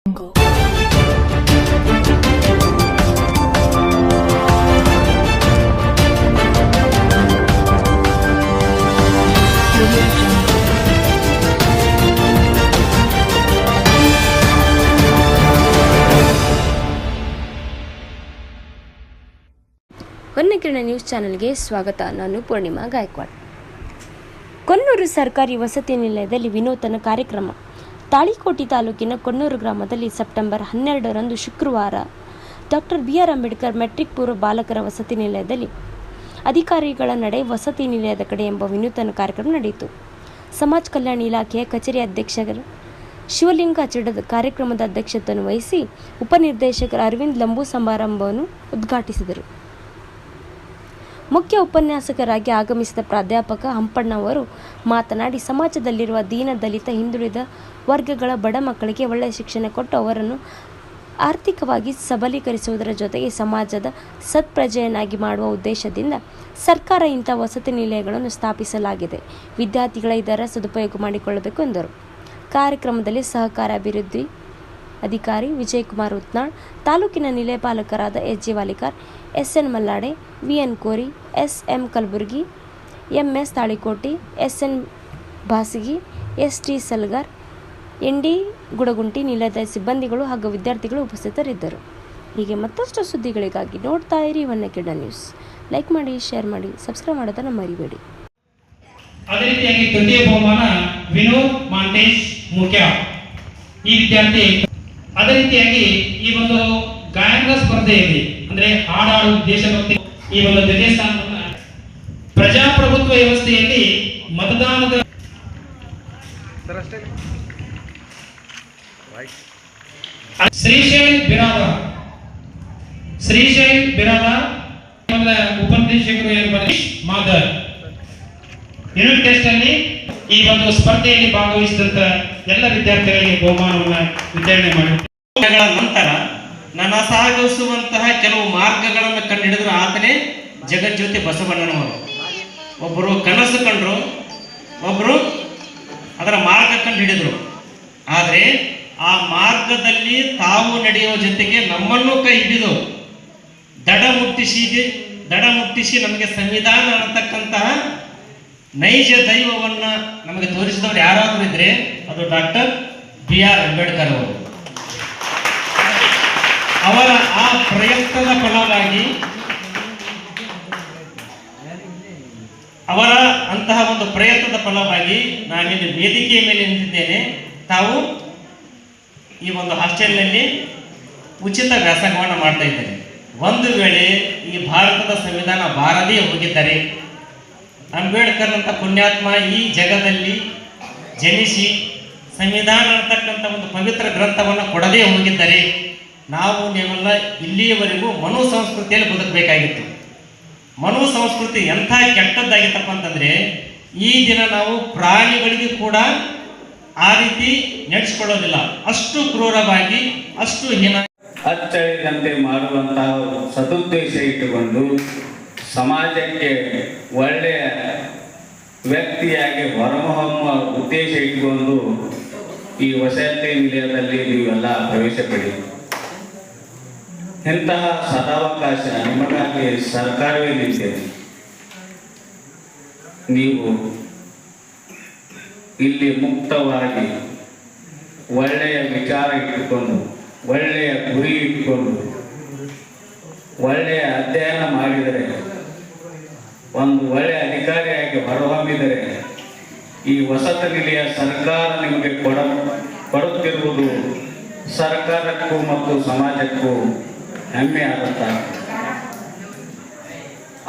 ಹೊನ್ನಕಿರಣ news ಚಾನೆಲ್ಗೆ ಸ್ವಾಗತ. ನಾನು ಪೂರ್ಣಿಮಾ ಗಾಯಕ್ವಾಡ್. ಕೊಣ್ಣೂರು ಸರ್ಕಾರಿ ವಸತಿ ನಿಲಯದಲ್ಲಿ ವಿನೂತನ ಕಾರ್ಯಕ್ರಮ. ತಾಳಿಕೋಟೆ ತಾಲೂಕಿನ ಕೊಣ್ಣೂರು ಗ್ರಾಮದಲ್ಲಿ ಸೆಪ್ಟೆಂಬರ್ 12ರಂದು ಶುಕ್ರವಾರ ಡಾಕ್ಟರ್ BR ಅಂಬೇಡ್ಕರ್ ಮೆಟ್ರಿಕ್ ಪೂರ್ವ ಬಾಲಕರ ವಸತಿ ನಿಲಯದಲ್ಲಿ ಅಧಿಕಾರಿಗಳ ನಡೆ ವಸತಿ ನಿಲಯದ ಕಡೆ ಎಂಬ ವಿನೂತನ ಕಾರ್ಯಕ್ರಮ ನಡೆಯಿತು. ಸಮಾಜ ಕಲ್ಯಾಣ ಇಲಾಖೆಯ ಕಚೇರಿ ಅಧೀಕ್ಷಕರು ಶಿವಲಿಂಗ ಚಿಡದ ಕಾರ್ಯಕ್ರಮದ ಅಧ್ಯಕ್ಷತೆಯನ್ನು ವಹಿಸಿ ಉಪನಿರ್ದೇಶಕರು ಅರವಿಂದ್ ಲಂಬು ಸಮಾರಂಭವನ್ನು ಉದ್ಘಾಟಿಸಿದರು. ಮುಖ್ಯ ಉಪನ್ಯಾಸಕರಾಗಿ ಆಗಮಿಸಿದ ಪ್ರಾಧ್ಯಾಪಕ ಹಂಪಣ್ಣ ಅವರು ಮಾತನಾಡಿ, ಸಮಾಜದಲ್ಲಿರುವ ದೀನ, ದಲಿತ, ಹಿಂದುಳಿದ ವರ್ಗಗಳ ಬಡ ಮಕ್ಕಳಿಗೆ ಒಳ್ಳೆಯ ಶಿಕ್ಷಣ ಕೊಟ್ಟು ಅವರನ್ನು ಆರ್ಥಿಕವಾಗಿ ಸಬಲೀಕರಿಸುವುದರ ಜೊತೆಗೆ ಸಮಾಜದ ಸತ್ಪ್ರಜೆಯನ್ನಾಗಿ ಮಾಡುವ ಉದ್ದೇಶದಿಂದ ಸರ್ಕಾರ ಇಂಥ ವಸತಿ ನಿಲಯಗಳನ್ನು ಸ್ಥಾಪಿಸಲಾಗಿದೆ. ವಿದ್ಯಾರ್ಥಿಗಳ ಇದರ ಸದುಪಯೋಗ ಮಾಡಿಕೊಳ್ಳಬೇಕು ಎಂದರು. ಕಾರ್ಯಕ್ರಮದಲ್ಲಿ ಸಹಕಾರ ಅಭಿವೃದ್ಧಿ ಅಧಿಕಾರಿ ವಿಜಯಕುಮಾರ್ ಉತ್ನಾಳ್, ತಾಲೂಕಿನ ನಿಲಯಪಾಲಕರಾದ SG ವಾಲಿಕಾರ್, SN ಮಲ್ಲಾಡೆ, VN ಕೋರಿ, SM Kalaburagi, MS Talikoti, SN ಬಾಸಗಿ, ST ಸಲ್ಗಾರ್, ND ಗುಡಗುಂಟಿ ನಿಲಯದ ಸಿಬ್ಬಂದಿಗಳು ಹಾಗೂ ವಿದ್ಯಾರ್ಥಿಗಳು ಉಪಸ್ಥಿತರಿದ್ದರು. ಹೀಗೆ ಮತ್ತಷ್ಟು ಸುದ್ದಿಗಳಿಗಾಗಿ ನೋಡ್ತಾ ಇರಿ ಹೊನ್ನಕಿರಣ ನ್ಯೂಸ್. ಲೈಕ್ ಮಾಡಿ, ಶೇರ್ ಮಾಡಿ, ಸಬ್ಸ್ಕ್ರೈಬ್ ಮಾಡೋದನ್ನು ಮರಿಬೇಡಿ. ಅದೇ ರೀತಿಯಾಗಿ ತೃತೀಯ ಬಹುಮಾನ ವಿನೋದ್ ಮಾಂಟೇಶ್ ಮುಖ್ಯ ಈ ವಿದ್ಯಾರ್ಥಿ. ಅದೇ ರೀತಿಯಾಗಿ ಈ ಒಂದು ಗಾಯನ ಸ್ಪರ್ಧೆಯಲ್ಲಿ ಅಂದ್ರೆ ಹಾಡಾಡು ದೇಶಭಕ್ತಿ ಈ ಒಂದು ದ್ವಿತೀಯ ಸ್ಥಾನವನ್ನು ಪ್ರಜಾಪ್ರಭುತ್ವ ವ್ಯವಸ್ಥೆಯಲ್ಲಿ ಮತದಾನದ ಶ್ರೀಶೈಲ್ ಬಿರಾದಾರ್ ಉಪನಿರ್ದೇಶಕರು ಮಾದರ್ ಯೂನಿಟ್ ಟೆಸ್ಟ್ ಅಲ್ಲಿ ಈ ಒಂದು ಸ್ಪರ್ಧೆಯಲ್ಲಿ ಭಾಗವಹಿಸಿದಂತ ಎಲ್ಲ ವಿದ್ಯಾರ್ಥಿಗಳಿಗೆ ಬಹುಮಾನವನ್ನು ವಿತರಣೆ ಮಾಡಿದ ನಂತರ ನನ್ನ ಸಾಗಿಸುವಂತಹ ಕೆಲವು ಮಾರ್ಗಗಳನ್ನು ಕಂಡುಹಿಡಿದ್ರು ಆತನೇ ಜಗಜ್ಯೋತಿ ಬಸವಣ್ಣನವರು. ಒಬ್ಬರು ಕನಸು ಕಂಡ್ರು, ಒಬ್ಬರು ಅದರ ಮಾರ್ಗ ಕಂಡು ಹಿಡಿದ್ರು. ಆದರೆ ಆ ಮಾರ್ಗದಲ್ಲಿ ತಾವು ನಡೆಯುವ ಜೊತೆಗೆ ನಮ್ಮನ್ನು ಕೈ ಹಿಡಿದು ದಡ ಮುಟ್ಟಿಸಿ ನಮಗೆ ಸಂವಿಧಾನ ಅನ್ನತಕ್ಕಂತಹ ನೈಜ ದೈವವನ್ನ ನಮಗೆ ತೋರಿಸಿದವರು ಯಾರಾದರೂ ಇದ್ರೆ ಅದು ಡಾಕ್ಟರ್ BR ಅಂಬೇಡ್ಕರ್ ಅವರು. ಅವರ ಆ ಪ್ರಯತ್ನದ ಫಲವಾಗಿ ನಾನಿಲ್ಲಿ ವೇದಿಕೆಯ ಮೇಲೆ ನಿಂತಿದ್ದೇನೆ. ತಾವು ಈ ಒಂದು ಹಾಸ್ಟೆಲ್ನಲ್ಲಿ ಉಚಿತ ವ್ಯಾಸಂಗವನ್ನು ಮಾಡ್ತಾ ಇದ್ದೇನೆ. ಒಂದು ವೇಳೆ ಈ ಭಾರತದ ಸಂವಿಧಾನ ಬಾರದೇ ಹೋಗಿದ್ದರೆ, ಅಂಬೇಡ್ಕರ್ ಅಂತ ಪುಣ್ಯಾತ್ಮ ಈ ಜಗದಲ್ಲಿ ಜನಿಸಿ ಸಂವಿಧಾನ ಅಂತಕ್ಕಂಥ ಒಂದು ಪವಿತ್ರ ಗ್ರಂಥವನ್ನು ಕೊಡದೇ ಹೋಗಿದ್ದರೆ ನಾವು ನೀವೆಲ್ಲ ಇಲ್ಲಿಯವರೆಗೂ ಮನು ಸಂಸ್ಕೃತಿಯಲ್ಲಿ ಬದುಕಬೇಕಾಗಿತ್ತು. ಮನು ಸಂಸ್ಕೃತಿ ಎಂಥ ಕೆಟ್ಟದ್ದಾಗಿತ್ತಪ್ಪ ಅಂತಂದ್ರೆ, ಈ ದಿನ ನಾವು ಪ್ರಾಣಿಗಳಿಗೆ ಕೂಡ ಆ ರೀತಿ ನಡೆಸಿಕೊಳ್ಳೋದಿಲ್ಲ. ಅಷ್ಟು ಕ್ರೂರವಾಗಿ, ಅಷ್ಟು ಅಚ್ಚಳಿದಂತೆ ಮಾಡುವಂತಹ ಸದುದ್ದೇಶ ಇಟ್ಟುಕೊಂಡು ಸಮಾಜಕ್ಕೆ ಒಳ್ಳೆಯ ವ್ಯಕ್ತಿಯಾಗಿ ಹೊರಹೊಮ್ಮುವ ಉದ್ದೇಶ ಇಟ್ಟುಕೊಂಡು ಈ ವಸತಿ ನಿಲಯದಲ್ಲಿ ನೀವೆಲ್ಲ ಪ್ರವೇಶ ಪಡಿ. ಇಂತಹ ಸದಾವಕಾಶ ನಿಮಗಾಗಿ ಸರ್ಕಾರವೇ ನೀಡಿದೆ. ನೀವು ಇಲ್ಲಿ ಮುಕ್ತವಾಗಿ ಒಳ್ಳೆಯ ವಿಚಾರ ಇಟ್ಟುಕೊಂಡು, ಒಳ್ಳೆಯ ಗುರಿ ಇಟ್ಟುಕೊಂಡು, ಒಳ್ಳೆಯ ಅಧ್ಯಯನ ಮಾಡಿದರೆ, ಒಂದು ಒಳ್ಳೆಯ ಅಧಿಕಾರಿಯಾಗಿ ಹೊರಹೊಮ್ಮಿದರೆ ಈ ವಸತಿ ನಿಲಯ ಸರ್ಕಾರ ನಿಮಗೆ ಕೊಡುತ್ತಿರುವುದು ಸರ್ಕಾರಕ್ಕೂ ಮತ್ತು ಸಮಾಜಕ್ಕೂ ಹೆಮ್ಮೆ ಆಗುತ್ತ.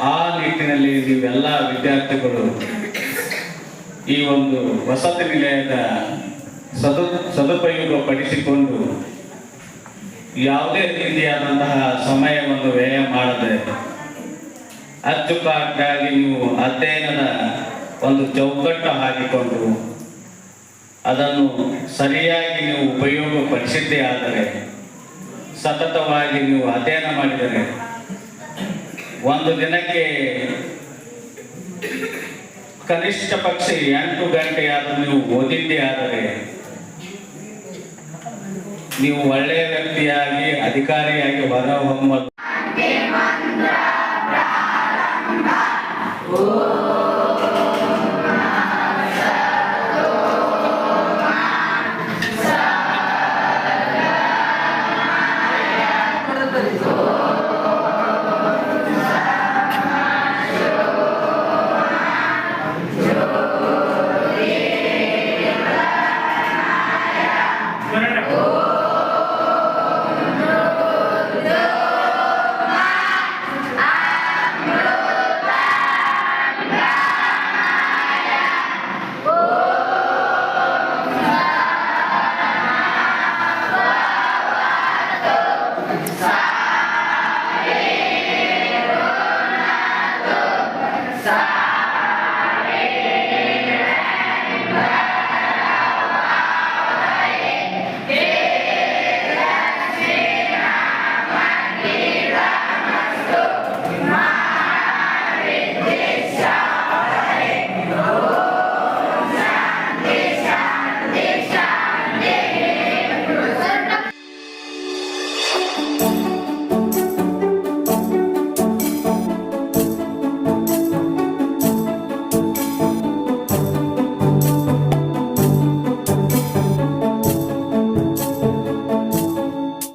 ಆ ನಿಟ್ಟಿನಲ್ಲಿ ನೀವೆಲ್ಲ ವಿದ್ಯಾರ್ಥಿಗಳು ಈ ಒಂದು ವಸತಿ ನಿಲಯದ ಸದುಪಯೋಗ ಪಡಿಸಿಕೊಂಡು ಯಾವುದೇ ರೀತಿಯಾದಂತಹ ಸಮಯವನ್ನು ವ್ಯಯ ಮಾಡದೆ ಅಚ್ಚುಕಟ್ಟಾಗಿ ನೀವು ಅಧ್ಯಯನದ ಒಂದು ಚೌಕಟ್ಟು ಹಾಕಿಕೊಂಡು ಅದನ್ನು ಸರಿಯಾಗಿ ನೀವು ಉಪಯೋಗ ಪಡಿಸಿದ್ದೇ ಆದರೆ, ಸತತವಾಗಿ ನೀವು ಅಧ್ಯಯನ ಮಾಡಿದರೆ, ಒಂದು ದಿನಕ್ಕೆ ಕನಿಷ್ಠ ಪಕ್ಷ 8 ಗಂಟೆಯಾದರೂ ನೀವು ಓದಿದ್ದೇ ಆದರೆ ನೀವು ಒಳ್ಳೆಯ ವ್ಯಕ್ತಿಯಾಗಿ ಅಧಿಕಾರಿಯಾಗಿ ಹೊರಹೊಮ್ಮಲು